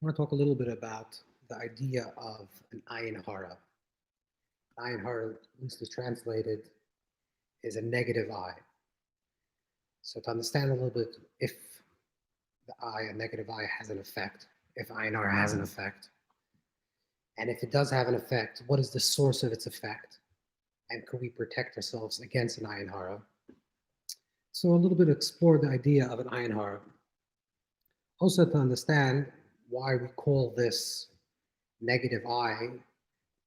I want to talk a little bit about the idea of an Ayin Hara. Ayin Hara, loosely translated, is a negative eye. So to understand a little bit, if the eye, a negative eye, has an effect, if Ayin Hara has an effect, and if it does have an effect, what is the source of its effect? And could we protect ourselves against an Ayin Hara? So a little bit explore the idea of an Ayin Hara. Also to understand why we call this negative eye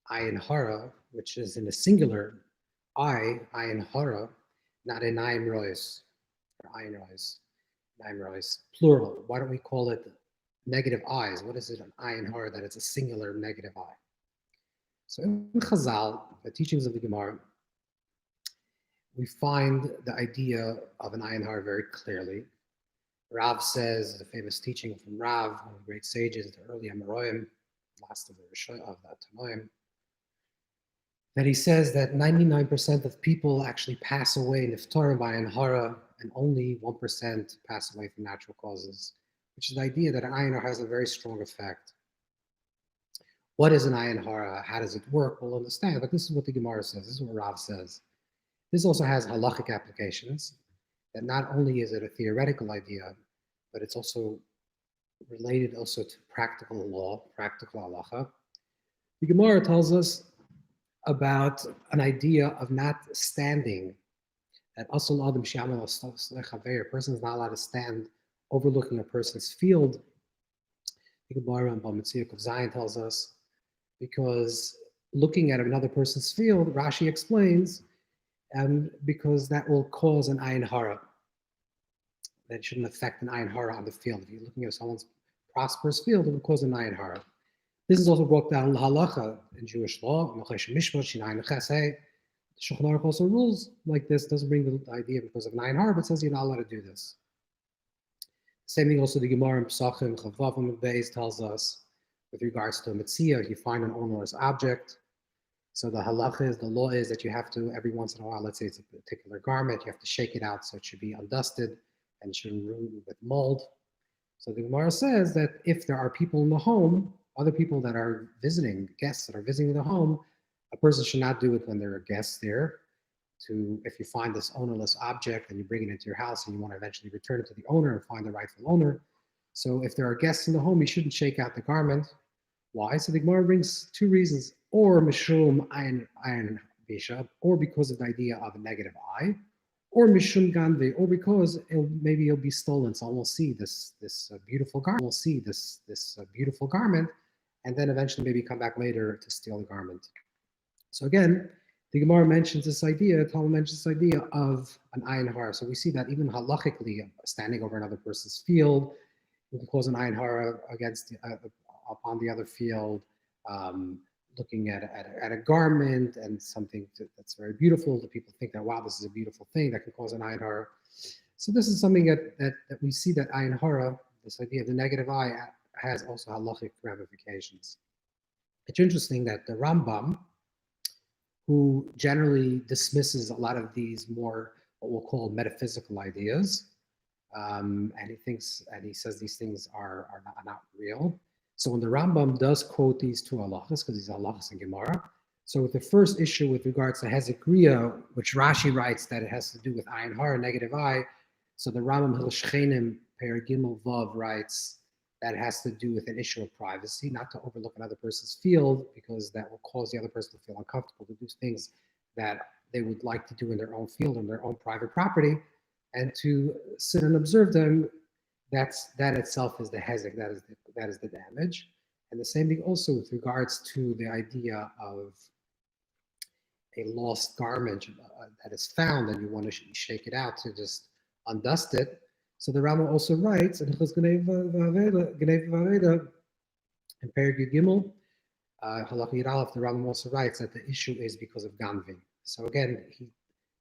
Ayin Hara, which is in the singular, Ayin Hara, not in Ayin Rois, or Ayin Rois, plural. Why don't we call it negative eyes? What is it an Ayin Hara that it's a singular negative eye? So in Chazal, the teachings of the Gemara, we find the idea of an Ayin Hara very clearly. Rav says, the famous teaching from Rav, one of the great sages, the early Amoraim, last of the Tanoim, that he says that 99% of people actually pass away niftarim by Ayin Hara, and only 1% pass away from natural causes, which is the idea that an Ayin Hara has a very strong effect. What is an Ayin Hara? How does it work? We'll understand, but this is what the Gemara says. This is what Rav says. This also has halachic applications, that not only is it a theoretical idea, but it's also related also to practical law, practical halacha. The Gemara tells us about an idea of not standing, that asal adam she'amal lechaver, a person is not allowed to stand overlooking a person's field. The Gemara on Bamitziyah of Zion tells us, because looking at another person's field, Rashi explains, because that will cause an Ayin Hara. That shouldn't affect an Ayin Hara on the field. If you're looking at someone's prosperous field, it will cause an Ayin Hara. This is also brought down in halacha in Jewish law. The Shulchan Aruch also rules like this, doesn't bring the idea because of an Ayin Hara, but says you're not allowed to do this. Same thing also the Gemara in Pesachim, Chavavim Beis tells us with regards to a Metzia, if you find an ownerless object. So the halacha is, the law is that you have to, every once in a while, let's say it's a particular garment, you have to shake it out so it should be undusted and it shouldn't ruin with mold. So the Gemara says that if there are people in the home, other people that are visiting, guests that are visiting the home, a person should not do it when there are guests there. If you find this ownerless object and you bring it into your house and you want to eventually return it to the owner and find the rightful owner. So if there are guests in the home, you shouldn't shake out the garment. Why? So the Gemara brings two reasons, or mishum ayin bishab, or because of the idea of a negative eye, or mishum ganve, or because maybe it'll be stolen. Someone will see this beautiful garment. Will see this beautiful garment, and then eventually maybe come back later to steal the garment. So again, the Gemara mentions this idea. Talmud mentions this idea of an Ayin Hara. So we see that even halachically, standing over another person's field, you can cause an Ayin Hara against upon the other field. Looking at a garment and something that's very beautiful, that people think that, wow, this is a beautiful thing, that can cause an Ayin Hara. So this is something that we see that Ayin Hara, this idea of the negative eye, has also halachic ramifications. It's interesting that the Rambam, who generally dismisses a lot of these more what we'll call metaphysical ideas, and he says these things are not real. So when the Rambam does quote these two halachas, because these halachas in Gemara, so with the first issue with regards to Hezekriya, which Rashi writes that it has to do with Ayin Hara, negative eye, so the Rambam Hilshchenim Per Gimel Vav writes that it has to do with an issue of privacy, not to overlook another person's field, because that will cause the other person to feel uncomfortable to do things that they would like to do in their own field, in their own private property, and to sit and observe them. That itself is the hezek, that is the damage. And the same thing also with regards to the idea of a lost garment that is found and you want to shake it out to just undust it. So the Rambam also writes, in Perek Gimel, Halacha Yud Aleph, the Rambam also writes that the issue is because of Ganvin. So again, he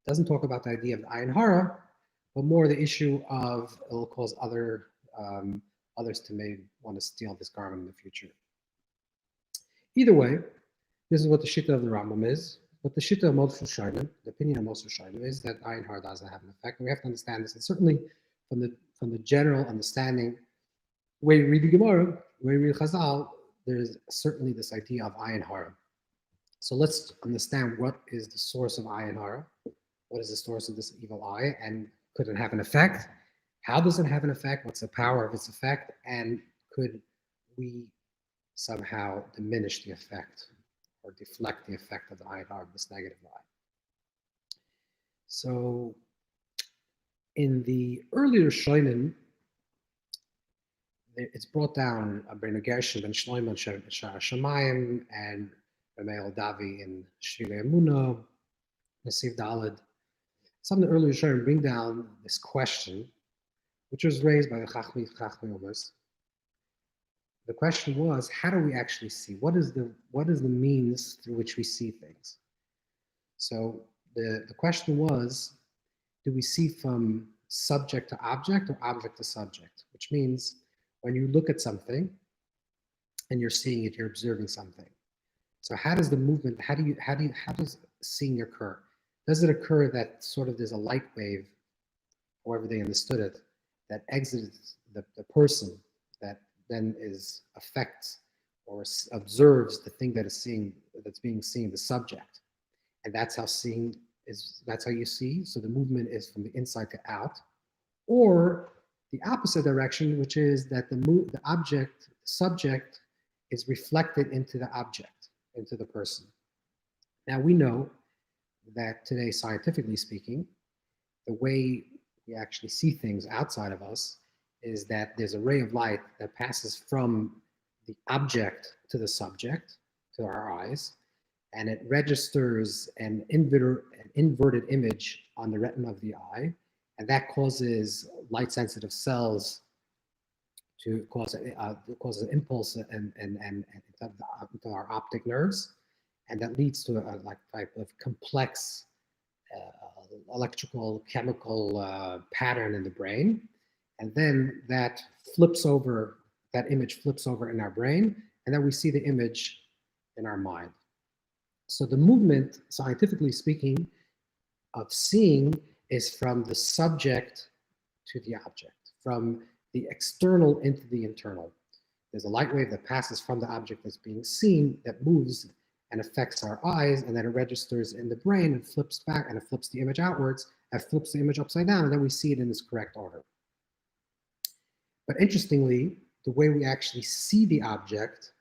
doesn't talk about the idea of Ayin Hara, but more the issue of it will cause others to maybe want to steal this garment in the future. Either way, this is what the Shitta of the Rambam is. But the Shitta of Moshe Shainim, the opinion of Moshe Shainim, is that Ayin Hara doesn't have an effect. And we have to understand this. And certainly from the general understanding, the way you read the Gemara, when we read Chazal, there's certainly this idea of Ayin Hara. So let's understand what is the source of Ayin Hara, what is the source of this evil eye, and could it have an effect? How does it have an effect? What's the power of its effect? And could we somehow diminish the effect or deflect the effect of the Ayin Hara, this negative eye? So in the earlier Shoinen, it's brought down Ben Gershon, Ben Shlomo, Shar Shamayim, and Ramel Davi in Shire Emuna, Nasiv Dalad. Some of the earlier Shonim bring down this question, which was raised by the Chachmi Omas. The question was, how do we actually see? What is the means through which we see things? So the question was, do we see from subject to object or object to subject? Which means when you look at something and you're seeing it, you're observing something. So how does the movement, how does seeing occur? Does it occur that sort of there's a light wave, however they understood it, that exits the person, that then affects or observes the thing that is seeing, that's being seen, the subject, and that's how seeing is. That's how you see. So the movement is from the inside to out, or the opposite direction, which is that the subject is reflected into the object, into the person. Now we know that today, scientifically speaking, the way we actually see things outside of us is that there's a ray of light that passes from the object to the subject, to our eyes, and it registers an inverted image on the retina of the eye, and that causes light-sensitive cells to cause an impulse into our optic nerves, and that leads to a type of complex electrical chemical pattern in the brain, and then that image flips over in our brain, and then we see the image in our mind. So the movement, scientifically speaking, of seeing is from the subject to the object, from the external into the internal. There's a light wave that passes from the object that's being seen, that moves and affects our eyes, and then it registers in the brain and flips back, and it flips the image outwards, and flips the image upside down, and then we see it in its correct order. But interestingly, the way we actually see the object,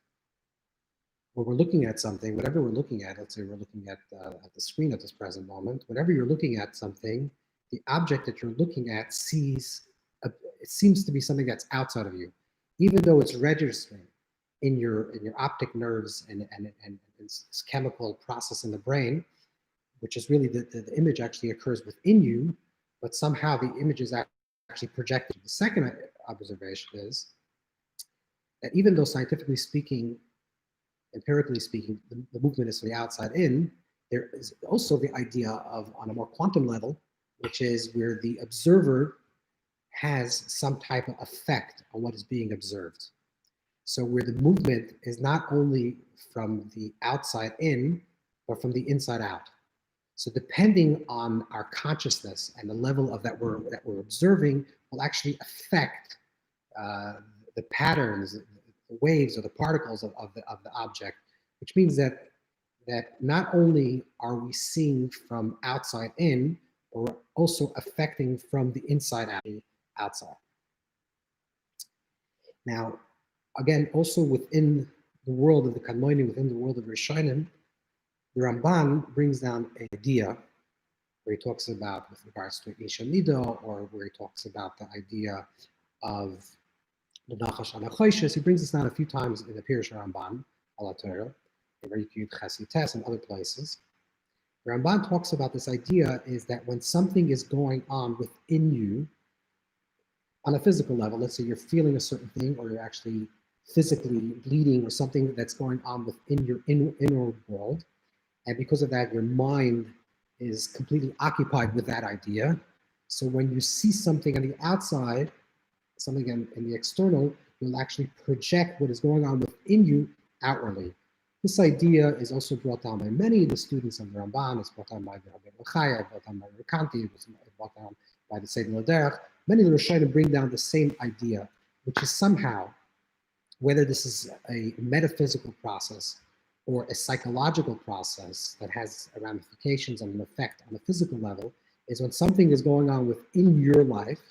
when we're looking at something, whatever we're looking at, let's say we're looking at the screen at this present moment, whenever you're looking at something, the object that you're looking at it seems to be something that's outside of you, even though it's registering in your optic nerves and this chemical process in the brain, which is really the image actually occurs within you, but somehow the image is actually projected. The second observation is that even though scientifically speaking, empirically speaking, the movement is from the outside in, there is also the idea of, on a more quantum level, which is where the observer has some type of effect on what is being observed. So where the movement is not only from the outside in, but from the inside out. So depending on our consciousness and the level of that we're observing will actually affect the patterns, the waves or the particles of the object, which means that not only are we seeing from outside in, but we're also affecting from the inside out, outside. Now, again, also within the world of the Kadmonim, within the world of Rishonim, the Ramban brings down an idea where he talks about, with regards to Isha Nido, or where he talks about the idea of the Nachash Anachoishes. He brings this down a few times in the Pirush Ramban, Alatorah, in Rikut Chasites, and other places. The Ramban talks about this idea is that when something is going on within you, on a physical level, let's say you're feeling a certain thing, or you're actually physically bleeding, or something that's going on within your inner world, and because of that, your mind is completely occupied with that idea. So when you see something on the outside, something in the external, you'll actually project what is going on within you outwardly. This idea is also brought down by many of the students of the Ramban. It's brought down by the Rabbi Chaya, brought down by the Kanti, it's brought down by the Seder L'Derech. Many of the Rishonim bring down the same idea, which is somehow whether this is a metaphysical process or a psychological process that has ramifications and an effect on the physical level, is when something is going on within your life,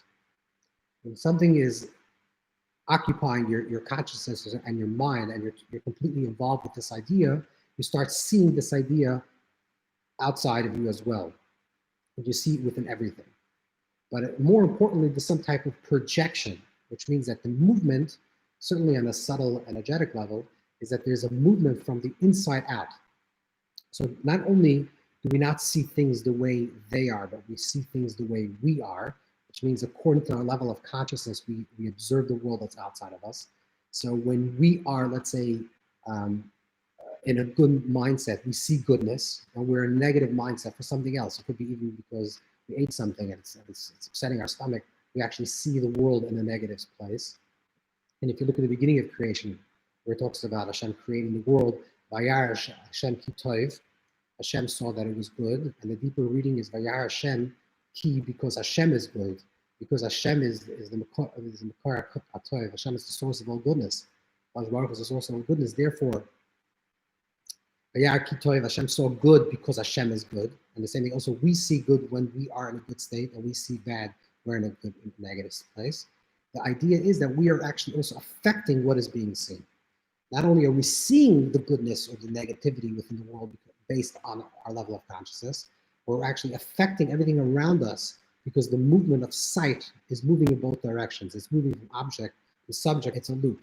when something is occupying your consciousness and your mind, and you're completely involved with this idea, you start seeing this idea outside of you as well. And you see it within everything. But more importantly, there's some type of projection, which means that the movement, certainly on a subtle energetic level, is that there's a movement from the inside out. So not only do we not see things the way they are, but we see things the way we are, which means according to our level of consciousness, we observe the world that's outside of us. So when we are, let's say, in a good mindset, we see goodness, and we're in a negative mindset for something else. It could be even because we ate something and it's upsetting our stomach. We actually see the world in a negative place. And if you look at the beginning of creation, where it talks about Hashem creating the world, Vayar Hashem ki tov, Hashem saw that it was good. And the deeper reading is Vayar Hashem ki, because Hashem is good, because Hashem is the Makar HaTov. Hashem is the source of all goodness. Baruch is the source of all goodness. Therefore, Hashem saw good because Hashem is good. And the same thing also, we see good when we are in a good state, and we see bad, we're in a good negative place. The idea is that we are actually also affecting what is being seen. Not only are we seeing the goodness or the negativity within the world based on our level of consciousness, we're actually affecting everything around us, because the movement of sight is moving in both directions. It's moving from object to subject. It's a loop.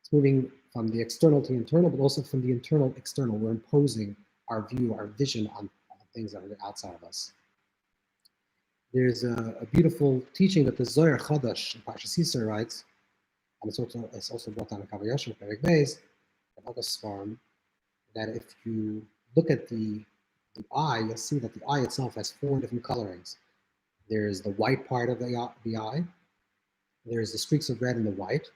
It's moving from the external to the internal, but also from the internal to external. We're imposing our view, our vision on things that are outside of us. There's a beautiful teaching that the Zohar Chodesh in Parshas Yisro writes, and it's also brought down in Kavayoshem, Perek Beis, and other Svarim, that if you look at the eye, you'll see that the eye itself has 4 different colorings. There's the white part of the eye, there's the streaks of red and the white,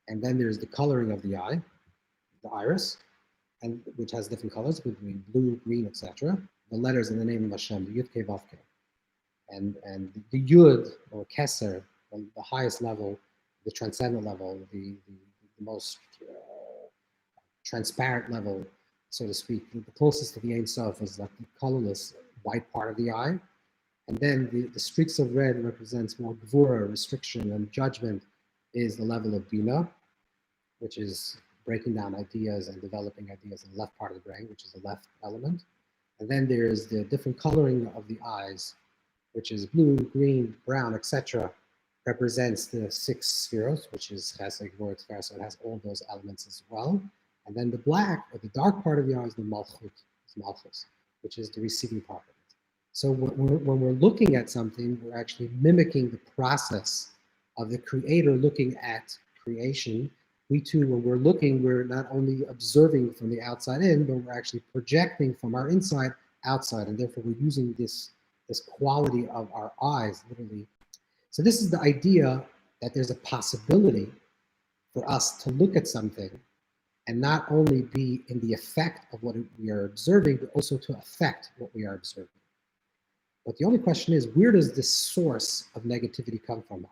and then there's the coloring of the eye, the iris, and which has different colors between blue, green, etc. The letters in the name of Hashem, the Yud Kei Vav Kei. And the Yud, or Keser, the highest level, the transcendent level, the most transparent level, so to speak, the closest to the Ein Sof is like the colorless white part of the eye. And then the streaks of red represents more gvura, restriction, and judgment is the level of Bina, which is breaking down ideas and developing ideas in the left part of the brain, which is the left element. And then there's the different coloring of the eyes, which is blue, green, brown, etc., represents the 6 spheres, which is Chesed, Gvura, Tiferes, so it has all those elements as well. And then the black, or the dark part of the eye is the Malchus, which is the receiving part of it. So when we're looking at something, we're actually mimicking the process of the creator looking at creation. We too, when we're looking, we're not only observing from the outside in, but we're actually projecting from our inside outside, and therefore we're using this quality of our eyes, literally. So this is the idea that there's a possibility for us to look at something and not only be in the effect of what we are observing, but also to affect what we are observing. But the only question is, where does this source of negativity come from?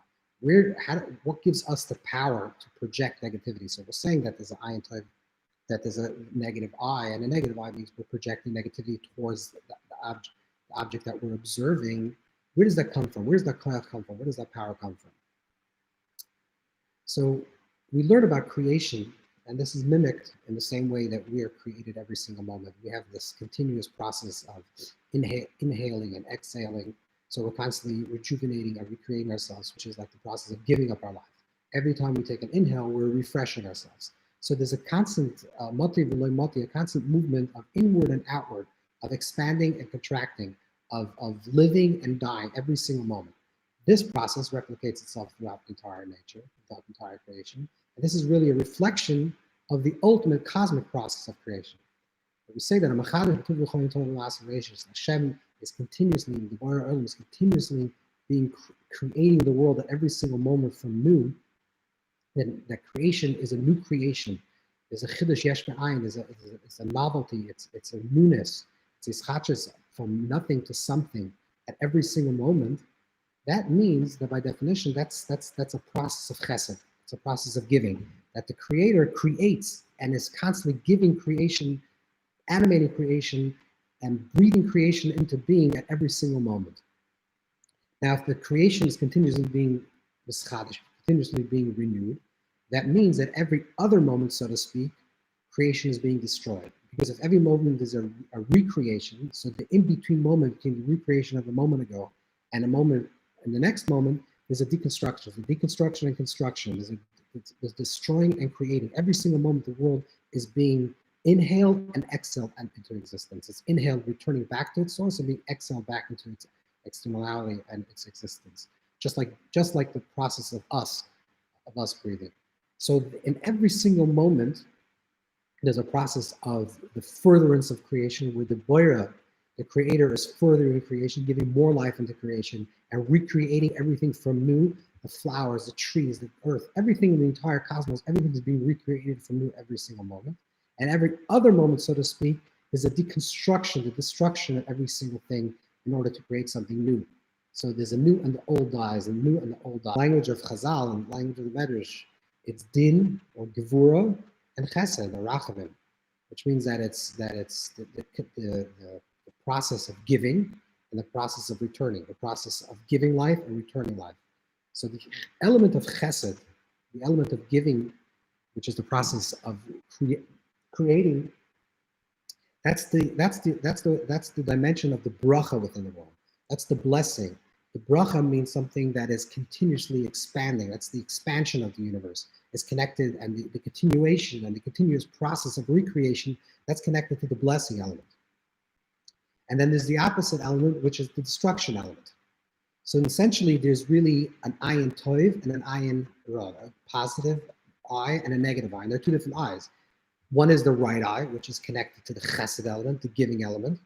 What gives us the power to project negativity? So we're saying that there's an Ayin Tov, that there's a negative eye, and a negative eye means we're projecting negativity towards the object that we're observing. Where does that come from? Where does that cloud come from? Where does that power come from? So we learn about creation, and this is mimicked in the same way that we are created every single moment. We have this continuous process of inhaling and exhaling. So we're constantly rejuvenating and recreating ourselves, which is like the process of giving up our life. Every time we take an inhale, we're refreshing ourselves. So there's a constant a constant movement of inward and outward, of expanding and contracting, of living and dying every single moment. This process replicates itself throughout entire nature, throughout entire creation. And this is really a reflection of the ultimate cosmic process of creation. But we say that Hashem is continuously, the Bara Olam is continuously creating the world at every single moment from new. Then that creation is a new creation. There's a chiddush yesh me'ayin, it's a novelty, it's a newness, it's ischachus from nothing to something at every single moment. That means that by definition, that's a process of chesed. It's a process of giving. that the creator creates and is constantly giving creation, animating creation, and breathing creation into being at every single moment. Now, if the creation is continuously being continuously being renewed, that means that every other moment, so to speak, creation is being destroyed. Because if every moment is a recreation, so the in-between moment between the recreation of a moment ago and a moment in the next moment, there's a deconstruction. The deconstruction and construction. There's destroying and creating. Every single moment the world is being inhaled and exhaled into existence. It's inhaled, returning back to its source, and being exhaled back into its externality and its existence. Just like the process of us breathing. So in every single moment, there's a process of the furtherance of creation, where the Boira, the creator, is furthering creation, giving more life into creation, and recreating everything from new. The flowers, the trees, the earth, everything in the entire cosmos, everything is being recreated from new every single moment. And every other moment, so to speak, is a deconstruction, the destruction of every single thing in order to create something new. So there's a new and the old dies, and new and the old dies. Language of Chazal and language of the Medrash, it's din or gevura and chesed or rachamim, which means that it's the process of giving and the process of returning, the process of giving life and returning life. So the element of chesed, the element of giving, which is the process of creating, that's the dimension of the bracha within the world. That's the blessing. The bracha means something that is continuously expanding. That's the expansion of the universe. It's connected, and the continuation and the continuous process of recreation, that's connected to the blessing element. And then there's the opposite element, which is the destruction element. So essentially, there's really an ayin tov and an ayin hara, a positive eye and a negative eye. And they're two different eyes. One is the right eye, which is connected to the chesed element, the giving element.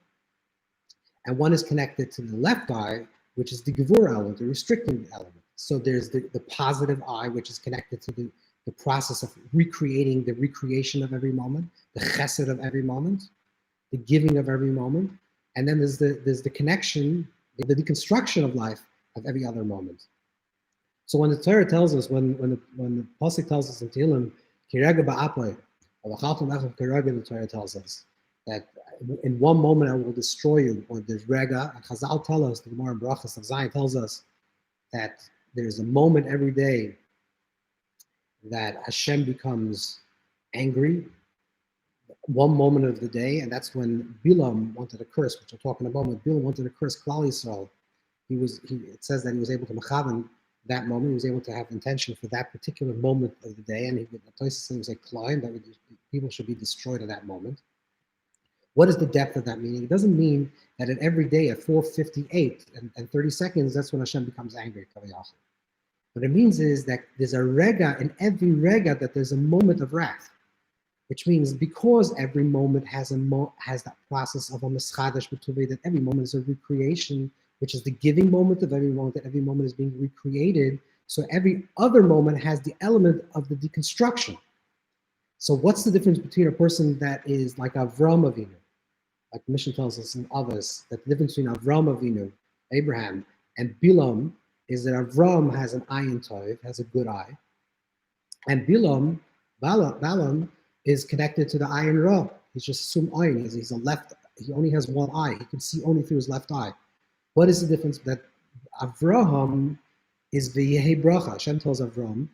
And one is connected to the left eye, which is the gevura element, the restricting element. So there's the positive eye, which is connected to the process of recreating, the recreation of every moment, the chesed of every moment, the giving of every moment. And then there's the connection, the deconstruction of life of every other moment. So when the Torah tells us, when the Pasuk tells us in Tehillim, Kirega ba'apoy, the Torah tells us that in one moment I will destroy you, or there's rega. And Chazal tell us, the Gemara in Brachas of Zion tells us that there's a moment every day that Hashem becomes angry, one moment of the day, and that's when Bilam wanted to curse, which we'll talk in a moment. Bilam wanted to curse Klal Yisrael. It says that he was able to mechavan that moment. He was able to have intention for that particular moment of the day, and he was a climb that people should be destroyed at that moment. What is the depth of that meaning? It doesn't mean that at every day at 4:58 and 30 seconds, that's when Hashem becomes angry. What it means is that there's a rega in every rega, that there's a moment of wrath, which means because every moment has that process of a meschadash b'tuvei, that every moment is a recreation, which is the giving moment of every moment, that every moment is being recreated. So every other moment has the element of the deconstruction. So what's the difference between a person that is like Avram Avinu, like the mission tells us in others, that the difference between Avram Avinu, Abraham, and Bilam is that Avram has an ayin tov, has a good eye, and Balaam is connected to the ayin ra. He's just sum ayin. He's a left. He only has one eye. He can see only through his left eye. What is the difference? That Avraham is v'yehi bracha. Hashem tells Avram,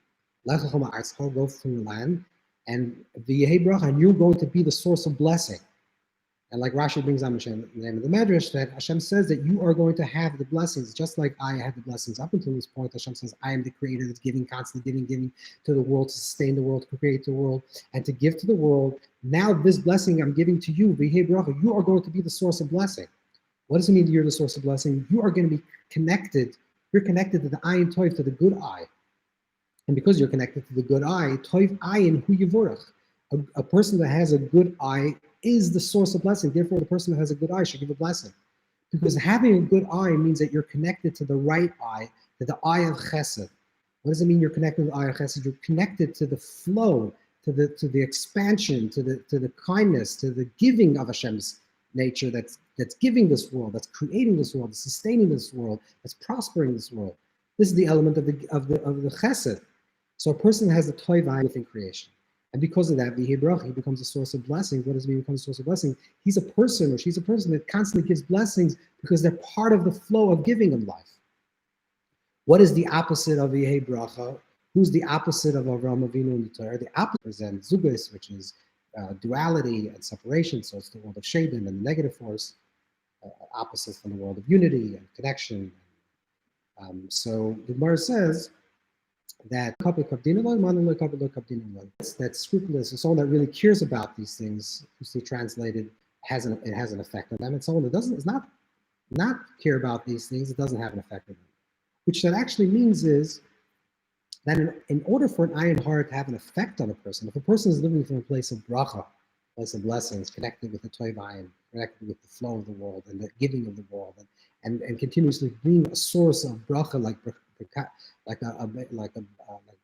"Lech lecha ma'aretz," go from the land, and v'yehi bracha, and you're going to be the source of blessing. And like Rashi brings on the name of the Medrash, that Hashem says that you are going to have the blessings, just like I had the blessings up until this point. Hashem says, I am the creator that's giving, constantly giving to the world, to sustain the world, to create the world, and to give to the world. Now this blessing I'm giving to you, v'yehi bracha, you are going to be the source of blessing. What does it mean that you're the source of blessing? You are going to be connected. You're connected to the ayin toiv, to the good eye. And because you're connected to the good eye, toiv ayin hu yivorach. A person that has a good eye is the source of blessing. Therefore, the person that has a good eye should give a blessing. Because having a good eye means that you're connected to the right eye, to the eye of chesed. What does it mean you're connected to the eye of chesed? You're connected to the flow, to the expansion, to the kindness, to the giving of Hashem's nature that's giving this world, that's creating this world, that's sustaining this world, that's prospering this world. This is the element of the chesed. So a person has a toiva within creation. And because of that, he becomes a source of blessings. What does it mean becomes a source of blessing? He's a person, or she's a person that constantly gives blessings because they're part of the flow of giving in life. What is the opposite of Yehi Bracha? Who's the opposite of Avraham Avinu in the Torah? The opposite represents Zugos, which is duality and separation. So it's the world of Shaden and the negative force, opposites from the world of unity and connection. So the Gemara says that that's scrupulous, or someone that really cares about these things, loosely translated, it has an effect on them. And someone that does not care about these things, it doesn't have an effect on them. Which that actually means is that in order for an Ayin Hara to have an effect on a person, if a person is living from a place of bracha, place of blessings, connected with the toiv, connected with the flow of the world and the giving of the world, and continuously being a source of bracha, like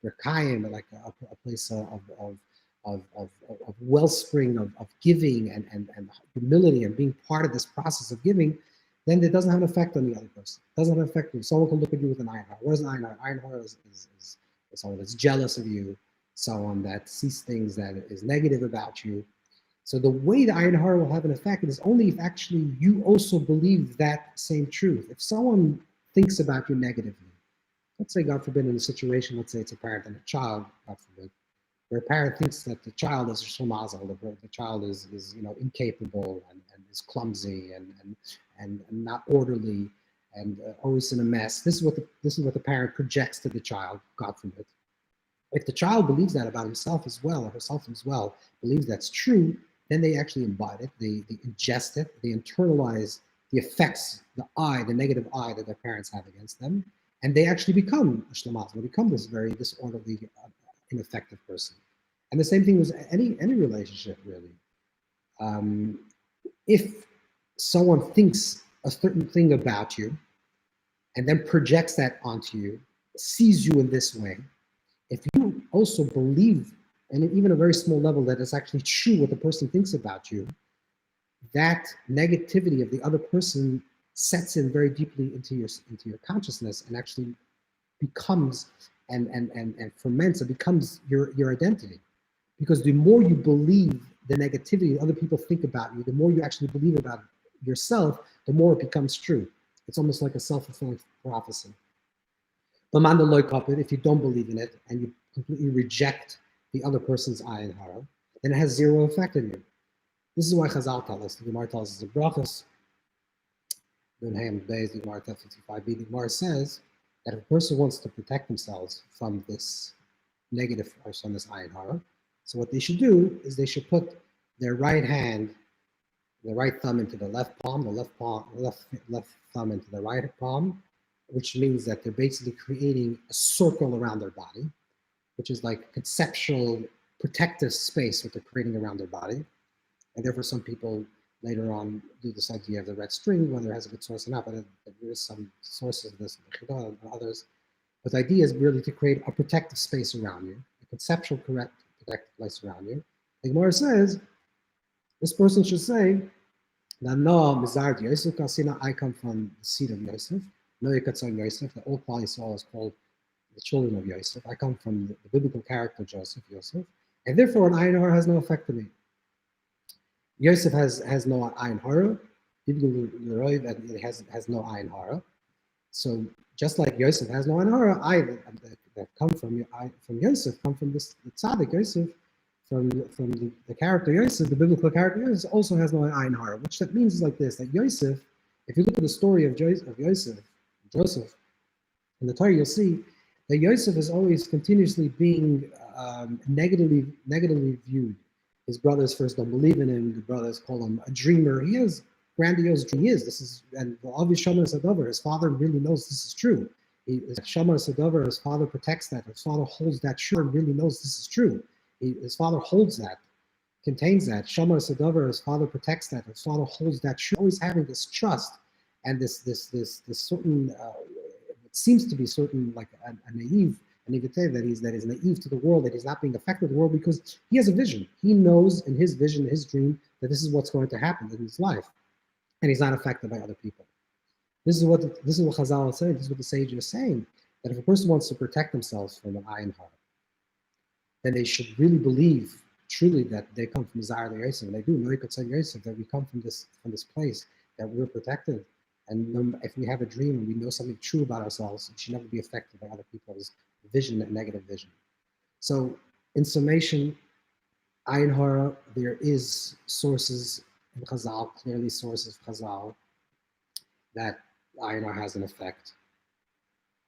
Berkayim, like a place of wellspring of giving and humility and being part of this process of giving, then it doesn't have an effect on the other person. It doesn't have an effect on you. Someone can look at you with an Ayin Hara. What is an Ayin Hara? Ayin Hara is someone that's jealous of you, someone that sees things that is negative about you. So the way the Ayin Hara will have an effect is only if actually you also believe that same truth. If someone thinks about you negatively, let's say, God forbid, in a situation, let's say it's a parent and a child, God forbid, where a parent thinks that the child is a shlomazel, the child is incapable and is clumsy and not orderly and always in a mess. This is what the parent projects to the child, God forbid. If the child believes that about himself as well, or herself as well, believes that's true, then they actually imbibe it, they ingest it, they internalize the effects, the negative eye that their parents have against them, and they actually become a shlomazel, they become this very disorderly, ineffective person. And the same thing with any relationship, really. If someone thinks a certain thing about you and then projects that onto you, sees you in this way, if you also believe, and even a very small level, that it's actually true what the person thinks about you, that negativity of the other person sets in very deeply into your consciousness and actually becomes and ferments and becomes your identity. Because the more you believe the negativity other people think about you, the more you actually believe about yourself, the more it becomes true. It's almost like a self-fulfilling prophecy. If you don't believe in it and you completely reject the other person's Ayin Hara, then it has zero effect on you. This is why Chazal tells us, the Gemara tells us in Brokenness, the Gemara 55b, the Gemara says that if a person wants to protect themselves from this negative force, from this Ayin Hara, so what they should do is they should put their right hand, the right thumb into the left palm, the left thumb into the right palm, which means that they're basically creating a circle around their body, which is like conceptual protective space that they're creating around their body. And therefore some people later on do this idea of the red string, whether it has a good source or not, but there is some sources of this and others. But the idea is really to create a protective space around you, a conceptual protective place around you. The Gemara says, this person should say, no, Mizard Yosef, I come from the seed of Yosef. No Yekatzon Yosef, the old Klal Yisrael is called the children of Yosef. I come from the biblical character Joseph, Yosef, and therefore an Ayin Hara has no effect on me. Yosef has no Ayin Hara, it has no Ayin Hara. So just like Yosef has no Ayin Hara, I that come from Yosef come from this tzaddik Yosef, from the character Yosef, the biblical character Yosef, also has no Ayin Hara. Which that means is like this: that Yosef, if you look at the story of Joseph, in the Torah, you'll see that Yosef is always continuously being negatively viewed. His brothers first don't believe in him. The brothers call him a dreamer. He has grandiose dreams. And obviously Shomer Sadover, his father really knows this is true. Shomer Sadover, his father protects that. His father holds that true and really knows this is true. His father holds that, contains that. Shomer Sadover, his father protects that. His father holds that true. Always having this trust and this certain, it seems to be certain like a naivete that is naive to the world, that he's not being affected by the world because he has a vision. He knows in his vision, his dream, that this is what's going to happen in his life, and he's not affected by other people. This is what Chazal is saying. This is what the sages are saying, that if a person wants to protect themselves from an Ayin Hara, then they should really believe truly that they come from Zar Yosef. And they do, Yosef, that we come from this place, that we're protected. And if we have a dream and we know something true about ourselves, it should never be affected by other people's vision and negative vision. So in summation, Ayin Hara, there is sources in Chazal, clearly sources of Chazal, that Ayin Hara has an effect.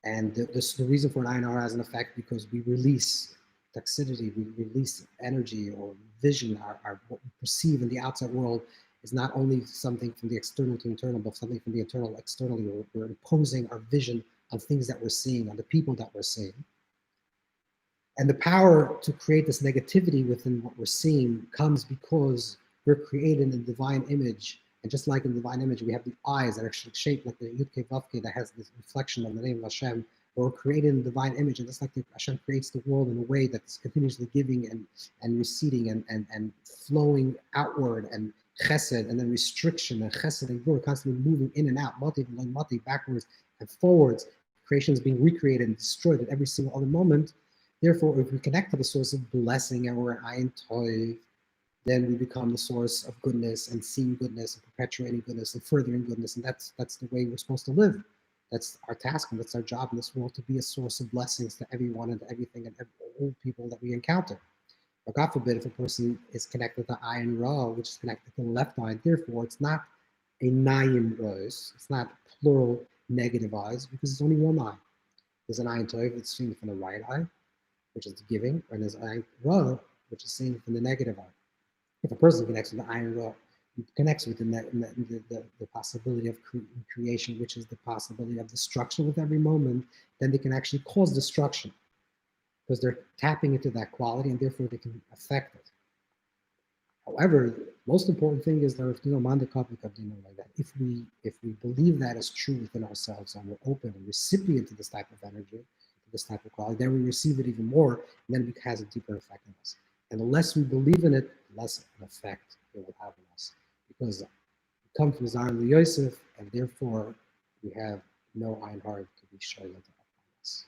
And the reason for an Ayin Hara has an effect because we release toxicity, we release energy or vision, what we perceive in the outside world is not only something from the external to internal, but something from the internal externally. We're imposing our vision on things that we're seeing, on the people that we're seeing. And the power to create this negativity within what we're seeing comes because we're created in the divine image. And just like in the divine image, we have the eyes that are shaped like the Yud Kei Vav Kei that has this reflection of the name of Hashem. We're created in the divine image, and just like Hashem creates the world in a way that's continuously giving and receding and flowing outward, and chesed, and then restriction, and chesed and gur, constantly moving in and out, mati, backwards and forwards. Creation is being recreated and destroyed at every single other moment. Therefore, if we connect to the source of blessing and we're Ayin Toiv, then we become the source of goodness and seeing goodness and perpetuating goodness and furthering goodness. And that's the way we're supposed to live. That's our task and that's our job in this world, to be a source of blessings to everyone and to everything and all people that we encounter. But God forbid if a person is connected to Ayin Ra, which is connected to the left eye, therefore it's not a Nayim Rose, it's not plural negative eyes, because it's only one eye. There's an Ayin Toiv that's seen from the right eye, which is the giving, and there's Ayin Ra, which is seen from the negative eye. If a person connects with the Ayin Ra, connects with the possibility of creation, which is the possibility of destruction with every moment, then they can actually cause destruction because they're tapping into that quality and therefore they can affect it. However, the most important thing is that if we believe that is true within ourselves and we're open and recipient to this type of energy, to this type of quality, then we receive it even more, and then it has a deeper effect on us. And the less we believe in it, the less an effect it will have on us. Because we come from Zar Yosef, and therefore we have no Ayin Hara to be shown upon us.